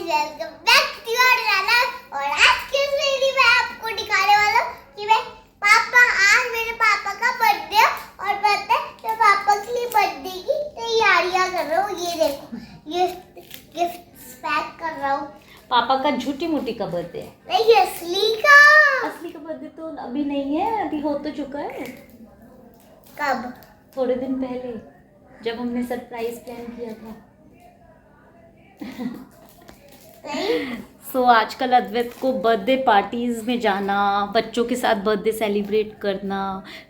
Welcome back to your channel. और आज की इस वीडियो में आपको दिखाने वाला हूँ कि आज मेरे पापा का बर्थडे और पता है मैं पापा के लिए बर्थडे की तैयारियां कर रहा हूँ। ये देखो, ये गिफ्ट पैक कर रहा हूँ। पापा का झूठी मूठी का बर्थडे है। नहीं, असली का बर्थडे तो अभी नहीं है, अभी हो तो चुका है। कब? थोड़े दिन पहले, जब हमने सरप्राइज प्लान किया था। आजकल अद्वैत को बर्थडे पार्टीज में जाना, बच्चों के साथ बर्थडे सेलिब्रेट करना,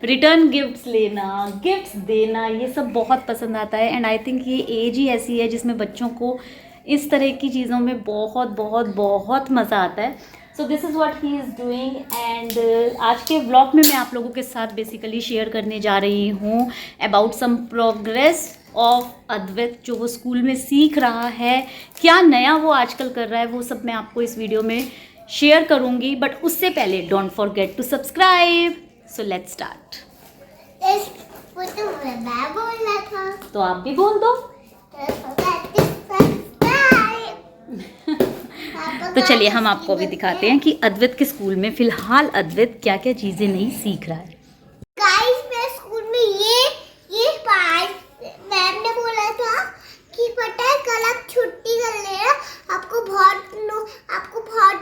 रिटर्न गिफ्ट्स लेना, गिफ्ट्स देना, ये सब बहुत पसंद आता है। एंड आई थिंक ये एज ही ऐसी है जिसमें बच्चों को इस तरह की चीज़ों में बहुत बहुत बहुत मज़ा आता है। So this is what he is doing. And आज के व्लॉग में मैं आप लोगों के साथ बेसिकली शेयर करने जा रही हूँ अबाउट सम प्रोग्रेस ऑफ अद्वैत, जो वो स्कूल में सीख रहा है, क्या नया वो आजकल कर रहा है, वो सब मैं आपको इस वीडियो में शेयर करूँगी। बट उससे पहले don't forget to subscribe. So let's start. मैं बोलना था तो आप भी बोल दो। तो चलिए हम आपको भी दिखाते हैं कि अद्वैत के स्कूल में फिलहाल अद्वैत क्या क्या चीज़ें नई सीख रहा है। गाइस, मेरे स्कूल में ये पार्ट मैम ने बोला था कि पता है कल आप छुट्टी कर लेना, आपको बहुत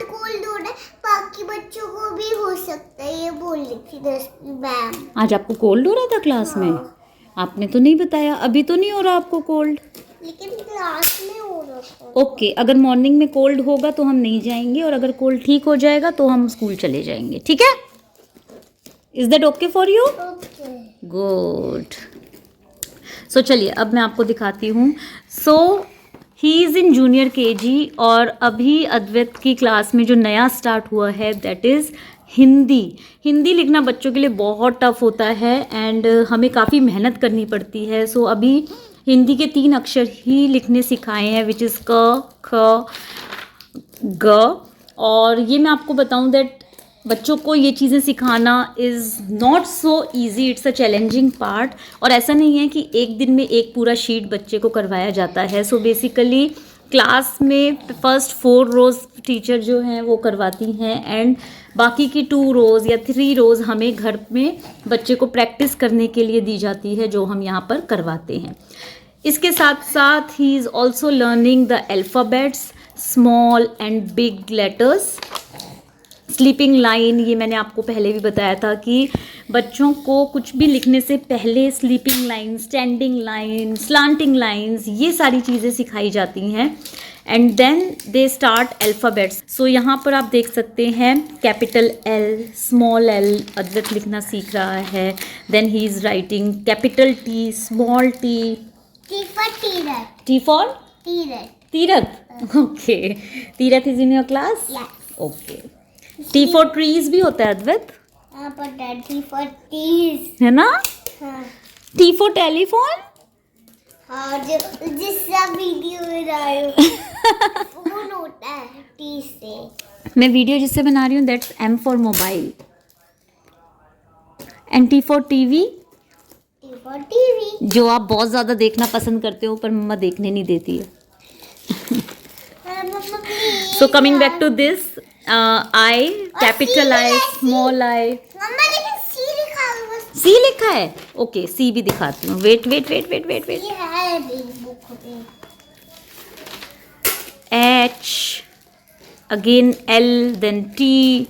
कोल्ड हो रहा है, बाकी बच्चों को भी हो सकता है, ये बोल रही थी मैम। आज आपको कोल्ड हो रहा था क्लास में? आपने तो नहीं बताया। अभी तो नहीं हो रहा आपको कोल्ड? लेकिन क्लास में हो रहा था। ओके, अगर मॉर्निंग में कोल्ड होगा तो हम नहीं जाएंगे, और अगर कोल्ड ठीक हो जाएगा तो हम स्कूल चले जाएंगे, ठीक है? Is that okay for you? Okay, good. So चलिए अब मैं आपको दिखाती हूँ। So he is in junior KG, और अभी अद्वैत की क्लास में जो नया स्टार्ट हुआ है दैट इज़ हिंदी। हिंदी लिखना बच्चों के लिए बहुत टफ होता है एंड हमें काफ़ी मेहनत करनी पड़ती है। सो अभी हिंदी के 3 अक्षर ही लिखने सिखाए हैं, विच इज़ क, ख, ग। और ये मैं आपको बताऊं दैट बच्चों को ये चीज़ें सिखाना is not so easy, it's a challenging part. और ऐसा नहीं है कि एक दिन में एक पूरा शीट बच्चे को करवाया जाता है। सो बेसिकली क्लास में फर्स्ट 4 रोज़ टीचर जो हैं वो करवाती हैं, एंड बाकी की 2 रोज़ या 3 रोज़ हमें घर में बच्चे को प्रैक्टिस करने के लिए दी जाती है, जो हम यहाँ पर करवाते हैं। इसके साथ साथ he is also learning the alphabets, small and big letters, sleeping line. ये मैंने आपको पहले भी बताया था कि बच्चों को कुछ भी लिखने से पहले sleeping line, standing line, slanting lines, ये सारी चीज़ें सिखाई जाती हैं। And then they start alphabets. So यहाँ पर आप देख सकते हैं capital L, small L Advait लिखना सीख रहा है। Then he is writing capital T, small T. T for Tirath. T for Tirath. Tirath, okay. Tirath is in your class? Okay. T for trees भी होता है अद्वैत? पर टी फॉर टीज है ना? हाँ। T for telephone? हाँ, जिसका वीडियो बना रही हूँ फोन होता है टी से। मैं वीडियो जिससे बना रही हूँ that's M for mobile. And T for TV? T for TV, जो आप बहुत ज़्यादा देखना पसंद करते हो पर मम्मा देखने नहीं देती है। So coming back to this, I, capital I, small I. मम्मा लेकिन सी लिखा हुआ है। सी लिखा है? ओके, सी भी दिखाती हूँ। Wait wait wait wait wait wait. ये है मेरी बुक में। H, again L, then T.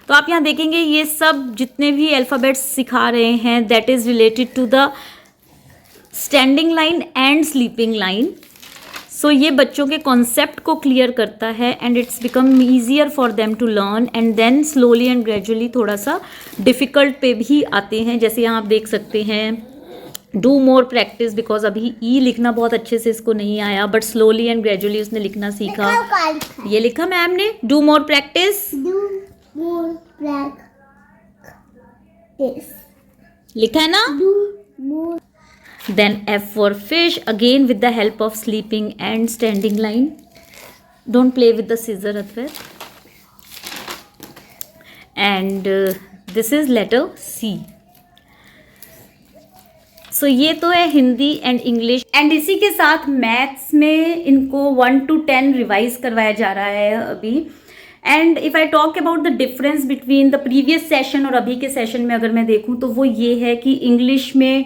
तो आप यहाँ देखेंगे ये सब जितने भी अल्फ़ाबेट्स सिखा रहे हैं that is related to the standing line and sleeping line. So ये बच्चों के कॉन्सेप्ट को क्लियर करता है and it's become easier for them to learn. And then slowly and gradually थोड़ा सा डिफ़िकल्ट पे भी आते हैं, जैसे यहाँ आप देख सकते हैं डू मोर प्रैक्टिस, बिकॉज अभी ई लिखना बहुत अच्छे से इसको नहीं आया, बट स्लोली एंड ग्रेजुअली उसने लिखना सीखा। ये लिखा मैम ने, do more practice. More practice. लिखा है ना? Do more. Then F for fish, again with the help of sleeping and standing line. Don't play with the scissor, Advait. And this is letter C. सो ये तो है Hindi and English, and इसी के साथ maths में इनको 1 to 10 रिवाइज करवाया जा रहा है अभी। And if I talk about the difference between the previous session और अभी के सेशन में अगर मैं देखूं तो वो ये है कि इंग्लिश में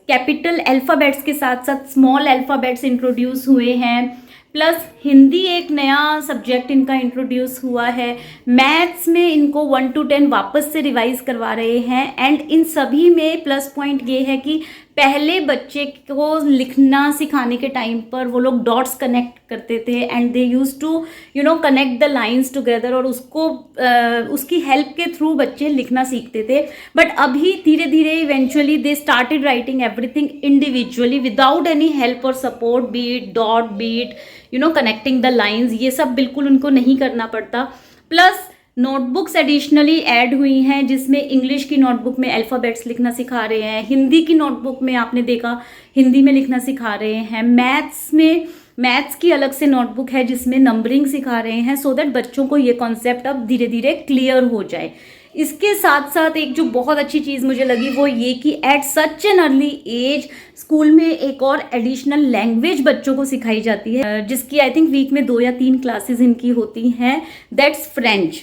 कैपिटल अल्फ़ाबेट्स के साथ साथ स्मॉल अल्फ़ाबेट्स इंट्रोड्यूस हुए हैं, प्लस हिंदी एक नया सब्जेक्ट इनका इंट्रोड्यूस हुआ है। मैथ्स में इनको 1 to 10 वापस से रिवाइज करवा रहे हैं। एंड इन सभी में प्लस पॉइंट ये है कि पहले बच्चे को लिखना सिखाने के टाइम पर वो लोग डॉट्स कनेक्ट करते थे and they use to connect the lines together, और उसको उसकी हेल्प के थ्रू बच्चे लिखना सीखते थे। बट अभी धीरे धीरे eventually they started writing everything individually without any help और support, be it dot be it connecting the lines, ये सब बिल्कुल उनको नहीं करना पड़ता। प्लस नोटबुक्स एडिशनली ऐड हुई हैं जिसमें इंग्लिश की नोटबुक में अल्फ़ाबेट्स लिखना सिखा रहे हैं, हिंदी की नोटबुक में आपने देखा हिंदी में लिखना सिखा रहे हैं, मैथ्स की अलग से नोटबुक है जिसमें नंबरिंग सिखा रहे हैं, सो दैट बच्चों को ये कॉन्सेप्ट अब धीरे धीरे क्लियर हो जाए। इसके साथ साथ एक जो बहुत अच्छी चीज़ मुझे लगी वो ये कि at such an early age school में एक और एडिशनल लैंग्वेज बच्चों को सिखाई जाती है, जिसकी आई थिंक वीक में 2 या 3 क्लासेस इनकी होती हैं, दैट्स फ्रेंच।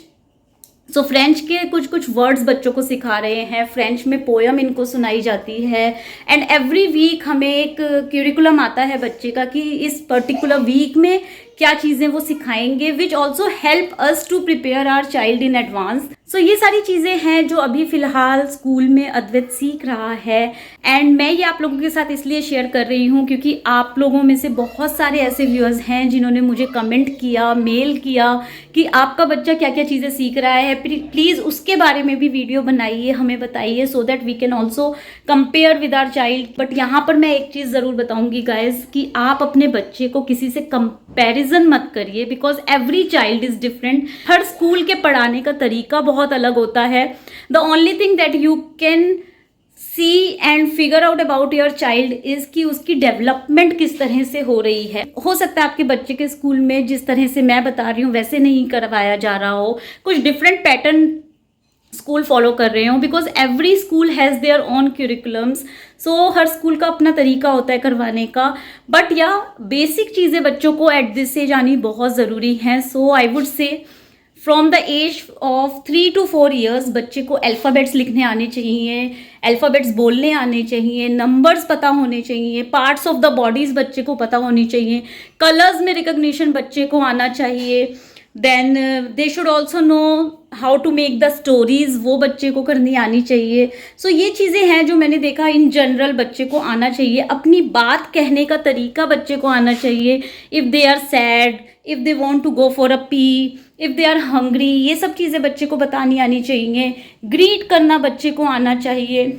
सो फ्रेंच के कुछ वर्ड्स बच्चों को सिखा रहे हैं, फ्रेंच में पोयम इनको सुनाई जाती है। एंड एवरी वीक हमें एक क्यूरिकुलम आता है बच्चे का कि इस पर्टिकुलर वीक में क्या चीज़ें वो सिखाएंगे, which also help us to prepare our child in advance. So ये सारी चीज़ें हैं जो अभी फ़िलहाल स्कूल में अद्वैत सीख रहा है। एंड मैं ये आप लोगों के साथ इसलिए शेयर कर रही हूँ क्योंकि आप लोगों में से बहुत सारे ऐसे व्यूअर्स हैं जिन्होंने मुझे कमेंट किया, मेल किया कि आपका बच्चा क्या क्या चीज़ें सीख रहा है, प्लीज़ उसके बारे में भी वीडियो बनाइए, हमें बताइए, so that we can also compare with our child. But यहाँ पर मैं एक चीज़ ज़रूर बताऊँगी गाइज कि आप अपने बच्चे को किसी से कंपेरिजन मत करिए, because every child is different. Her school के पढ़ाने का तरीका बहुत अलग होता है। The only thing that you can see and figure out about your child is कि उसकी डेवलपमेंट किस तरह से हो रही है। हो सकता है आपके बच्चे के स्कूल में जिस तरह से मैं बता रही हूँ वैसे नहीं करवाया जा रहा हो, कुछ डिफरेंट पैटर्न स्कूल फॉलो कर रहे हो, because every school has their own curriculums. So हर स्कूल का अपना तरीका होता है करवाने का। बट या बेसिक चीज़ें बच्चों को एट दिस एज आनी बहुत ज़रूरी हैं। So I would say from the age of 3 to 4 years बच्चे को अल्फ़ाबेट्स लिखने आने चाहिए, अल्फ़ाबेट्स बोलने आने चाहिए, नंबर्स पता होने चाहिए, पार्ट्स ऑफ द बॉडीज़ बच्चे को पता होनी चाहिए, कलर्स में रिकग्निशन बच्चे को आना चाहिए। Then they should also know how to make the stories, वो बच्चे को करनी आनी चाहिए। सो ये चीज़ें हैं जो मैंने देखा इन जनरल बच्चे को आना चाहिए। अपनी बात कहने का तरीका बच्चे को आना चाहिए। If they are sad, if they want to go for a pee, if they are hungry, ये सब चीज़ें बच्चे को बतानी आनी चाहिए। ग्रीट करना बच्चे को आना चाहिए।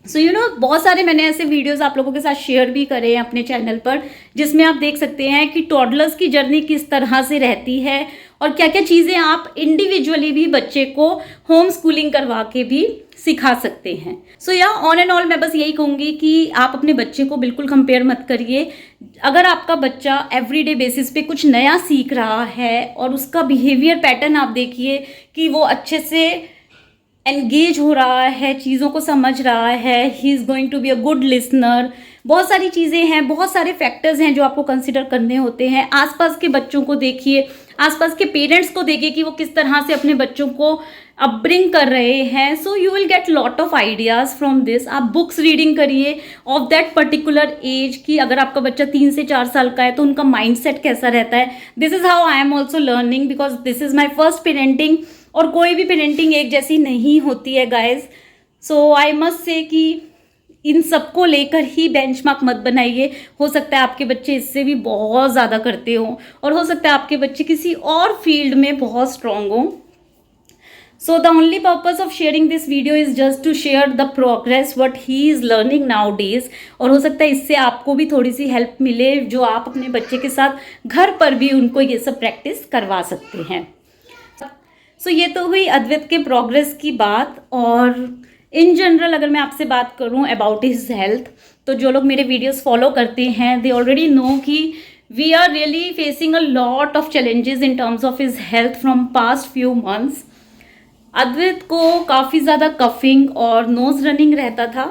सो बहुत सारे मैंने ऐसे वीडियोस आप लोगों के साथ शेयर भी करे हैं अपने चैनल पर, जिसमें आप देख सकते हैं कि टॉडलर्स की जर्नी किस तरह से रहती है और क्या क्या चीज़ें आप इंडिविजुअली भी बच्चे को होम स्कूलिंग करवा के भी सिखा सकते हैं। सो या ऑन एंड ऑल मैं बस यही कहूँगी कि आप अपने बच्चे को बिल्कुल कंपेयर मत करिए। अगर आपका बच्चा एवरीडे बेसिस पे कुछ नया सीख रहा है और उसका बिहेवियर पैटर्न आप देखिए कि वो अच्छे से एंगेज हो रहा है, चीज़ों को समझ रहा है, he is going to be a good listener, बहुत सारी चीज़ें हैं, बहुत सारे फैक्टर्स हैं जो आपको कंसिडर करने होते हैं। आसपास के बच्चों को देखिए, आसपास के पेरेंट्स को देखिए कि वो किस तरह से अपने बच्चों को अपब्रिंग कर रहे हैं। So you will get lot of ideas from this. आप बुक्स रीडिंग करिए ऑफ दैट पर्टिकुलर एज कि अगर आपका बच्चा 3 से 4 साल का है तो उनका माइंडसेट कैसा रहता है। This is how I am also learning, because this is my first parenting, और कोई भी पेरेंटिंग एक जैसी नहीं होती है guys. So I must say कि इन सबको लेकर ही बेंचमार्क मत बनाइए। हो सकता है आपके बच्चे इससे भी बहुत ज़्यादा करते हों और हो सकता है आपके बच्चे किसी और फील्ड में बहुत स्ट्रॉन्ग हों। So the only purpose of sharing this video is just to share the progress what he is learning nowadays, और हो सकता है इससे आपको भी थोड़ी सी हेल्प मिले जो आप अपने बच्चे के साथ घर पर भी उनको ये सब प्रैक्टिस करवा सकते हैं। सो ये तो हुई अद्वैत के प्रोग्रेस की बात। और इन जनरल अगर मैं आपसे बात करूं अबाउट हिज हेल्थ, तो जो लोग मेरे वीडियोस फॉलो करते हैं दे ऑलरेडी नो कि we are really facing a lot of challenges in terms of his health from past few months. Advait को काफ़ी ज़्यादा कफिंग और नोज़ रनिंग रहता था,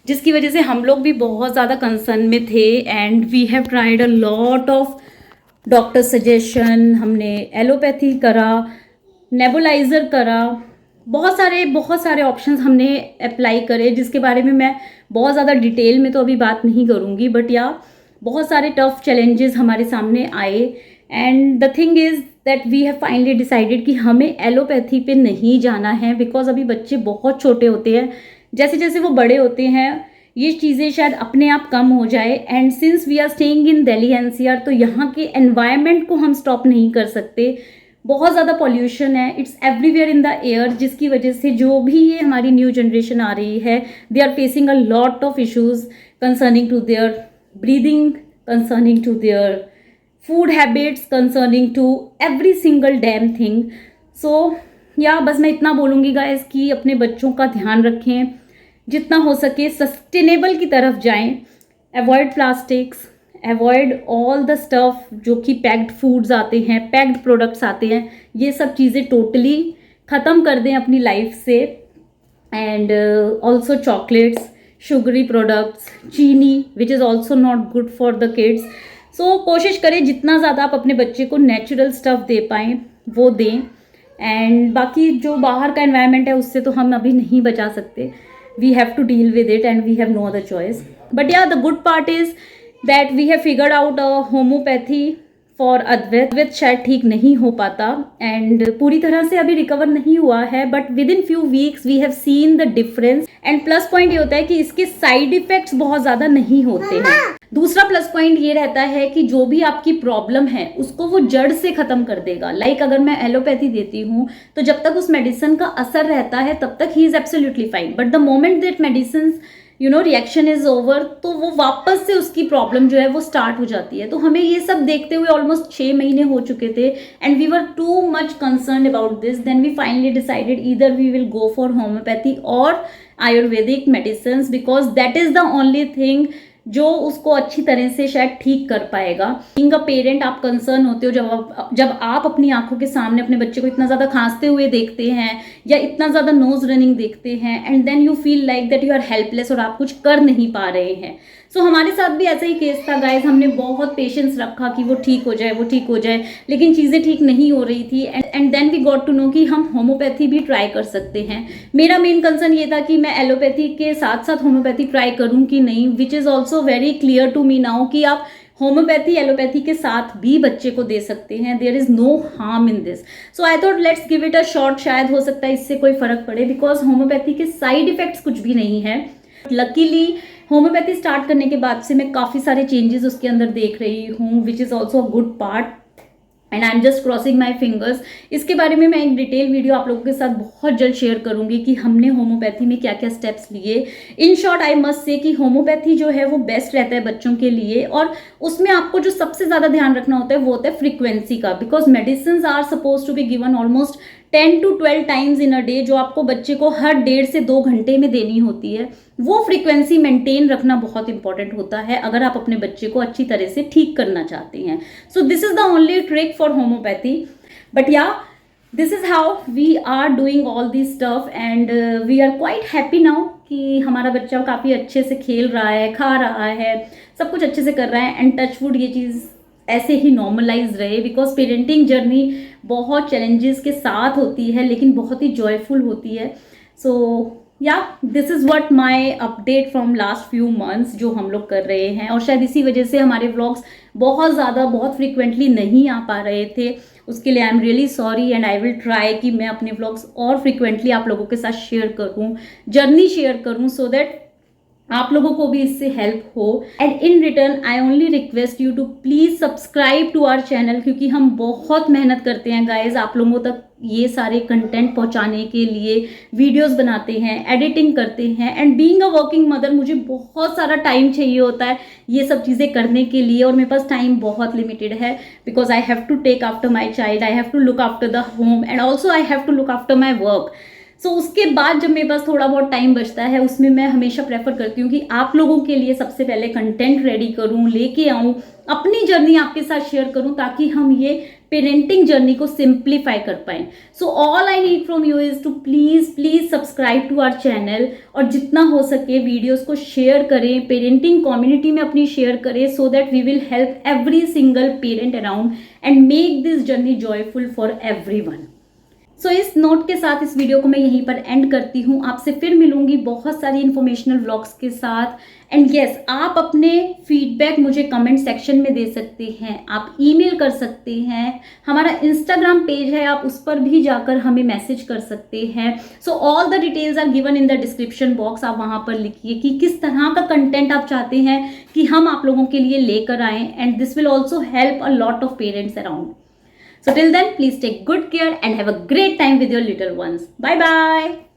जिसकी वजह से हम लोग भी बहुत ज़्यादा कंसर्न में थे and we have tried a lot of doctor suggestion, हमने एलोपैथी करा, नेबुलाइज़र करा, बहुत सारे ऑप्शंस हमने अप्लाई करे, जिसके बारे में मैं बहुत ज़्यादा डिटेल में तो अभी बात नहीं करूँगी, बट या बहुत सारे टफ चैलेंजेस हमारे सामने आए and the thing is that we have finally decided कि हमें एलोपैथी पे नहीं जाना है, बिकॉज अभी बच्चे बहुत छोटे होते हैं, जैसे जैसे वो बड़े होते हैं ये चीज़ें शायद अपने आप कम हो जाए। And since we are staying in Delhi NCR, तो यहाँ के एनवायरनमेंट को हम स्टॉप नहीं कर सकते, बहुत ज़्यादा पॉल्यूशन है, it's everywhere in the air, जिसकी वजह से जो भी ये हमारी न्यू जनरेशन आ रही है they are facing a lot of issues concerning to their breathing, concerning to their food habits, concerning to every single damn thing. So yeah बस मैं इतना बोलूँगी गाइस कि अपने बच्चों का ध्यान रखें, जितना हो सके सस्टेनेबल की तरफ जाएं, avoid plastics, avoid all the stuff जो कि पैक्ड फूड्स आते हैं, पैक्ड प्रोडक्ट्स आते हैं, ये सब चीज़ें टोटली ख़त्म कर दें अपनी लाइफ से। And also chocolates, sugary products, चीनी which is also not good for the kids. So कोशिश करें जितना ज़्यादा आप अपने बच्चे को नेचुरल स्टफ़ दे पाएँ वो दें। एंड बाकी जो बाहर का एनवायरनमेंट है उससे तो हम अभी नहीं बचा सकते, we have to deal with it and we have no other choice. But yeah, the good part is that we have figured out a homeopathy for अद्वैत शायद ठीक नहीं हो पाता एंड पूरी तरह से अभी रिकवर नहीं हुआ है, but within few weeks we have seen the difference. And plus point ये होता है कि इसके साइड इफेक्ट्स बहुत ज़्यादा नहीं होते हैं। दूसरा प्लस पॉइंट ये रहता है कि जो भी आपकी प्रॉब्लम है उसको वो जड़ से ख़त्म कर देगा। लाइक अगर मैं एलोपैथी देती हूँ तो जब तक उस मेडिसिन का असर रहता है तब तक he is absolutely fine, but the moment that medicine reaction is over तो वो वापस से उसकी प्रॉब्लम जो है वो स्टार्ट हो जाती है। तो हमें ये सब देखते हुए ऑलमोस्ट 6 महीने हो चुके थे and we were too much concern about this, then we finally decided either we will go for homeopathy और Ayurvedic medicine, because that is the only thing जो उसको अच्छी तरह से शायद ठीक कर पाएगा। बीइंग अ पेरेंट आप कंसर्न होते हो जब आप अपनी आंखों के सामने अपने बच्चे को इतना ज़्यादा खांसते हुए देखते हैं या इतना ज़्यादा नोज रनिंग देखते हैं and then you feel like that you are helpless और आप कुछ कर नहीं पा रहे हैं। सो हमारे साथ भी ऐसा ही केस था गाइज, हमने बहुत पेशेंस रखा कि वो ठीक हो जाए, लेकिन चीज़ें ठीक नहीं हो रही थी and then we got to know कि हम होम्योपैथी भी ट्राई कर सकते हैं। मेरा मेन कंसर्न ये था कि मैं एलोपैथी के साथ साथ होम्योपैथी ट्राई करूँ कि नहीं, which is also very clear to me now कि आप होम्योपैथी एलोपैथी के साथ भी बच्चे को दे सकते हैं, there is no harm in this. So I thought let's give it a shot, शायद हो सकता है इससे कोई फ़र्क पड़े, बिकॉज होम्योपैथी के साइड इफ़ेक्ट्स कुछ भी नहीं है। लकीली होम्योपैथी स्टार्ट करने के बाद से मैं काफ़ी सारे चेंजेस उसके अंदर देख रही हूँ, विच is also a good part and I am just crossing my fingers. इसके बारे में मैं एक डिटेल वीडियो आप लोगों के साथ बहुत जल्द शेयर करूंगी कि हमने होम्योपैथी में क्या क्या स्टेप्स लिए। In short I must say कि होम्योपैथी जो है वो बेस्ट रहता है बच्चों के लिए, और उसमें आपको जो सबसे ज़्यादा ध्यान रखना होता है वो होता है फ्रीक्वेंसी का, because medicine are suppose to be given almost 10 to 12 times in a day, जो आपको बच्चे को हर 1.5 से 2 घंटे में देनी होती है। वो फ्रीक्वेंसी मेंटेन रखना बहुत इंपॉर्टेंट होता है अगर आप अपने बच्चे को अच्छी तरह से ठीक करना चाहते हैं। So this is the only trick for homeopathy, but yeah this is how we are doing all this stuff and we are quite happy now कि हमारा बच्चा काफ़ी अच्छे से खेल रहा है, खा रहा है, सब कुछ अच्छे से कर रहा है एंड टचवुड ये चीज़ ऐसे ही नॉर्मलाइज रहे, बिकॉज पेरेंटिंग जर्नी बहुत चैलेंजेस के साथ होती है लेकिन बहुत ही जॉयफुल होती है। सो या this is what my update from last few months जो हम लोग कर रहे हैं, और शायद इसी वजह से हमारे व्लॉग्स बहुत फ्रीक्वेंटली नहीं आ पा रहे थे। उसके लिए I am really sorry and I will try कि मैं अपने व्लॉग्स और फ्रीक्वेंटली आप लोगों के साथ शेयर करूँ, जर्नी शेयर करूँ, सो दैट आप लोगों को भी इससे हेल्प हो। And in return I only request you to please subscribe to our channel, क्योंकि हम बहुत मेहनत करते हैं गाइज आप लोगों तक ये सारे कंटेंट पहुंचाने के लिए, वीडियोस बनाते हैं, एडिटिंग करते हैं and being a working mother मुझे बहुत सारा टाइम चाहिए होता है ये सब चीज़ें करने के लिए, और मेरे पास टाइम बहुत लिमिटेड है because I have to take after my child, I have to look after the home and also I have to look after my work. So उसके बाद जब मेरे पास थोड़ा बहुत टाइम बचता है उसमें मैं हमेशा प्रेफर करती हूँ कि आप लोगों के लिए सबसे पहले कंटेंट रेडी करूँ, लेके आऊँ, अपनी जर्नी आपके साथ शेयर करूँ ताकि हम ये पेरेंटिंग जर्नी को सिंप्लीफाई कर पाएं. So all I need from you is to please subscribe to our channel और जितना हो सके वीडियोस को शेयर करें, पेरेंटिंग कम्युनिटी में अपनी शेयर करें, so that we will help every single parent around and make this journey joyful for everyone. So इस नोट के साथ इस वीडियो को मैं यहीं पर एंड करती हूँ. आपसे फिर मिलूंगी बहुत सारी इन्फॉर्मेशनल व्लॉग्स के साथ. एंड यस, आप अपने फीडबैक मुझे कमेंट सेक्शन में दे सकते हैं, आप ईमेल कर सकते हैं, हमारा इंस्टाग्राम पेज है, आप उस पर भी जाकर हमें मैसेज कर सकते हैं. So all the details are given in the description box. आप वहाँ पर लिखिए कि किस तरह का कंटेंट आप चाहते हैं कि हम आप लोगों के लिए लेकर आएँ, and this will also help a lot of parents around. So till then, please take good care and have a great time with your little ones. Bye bye.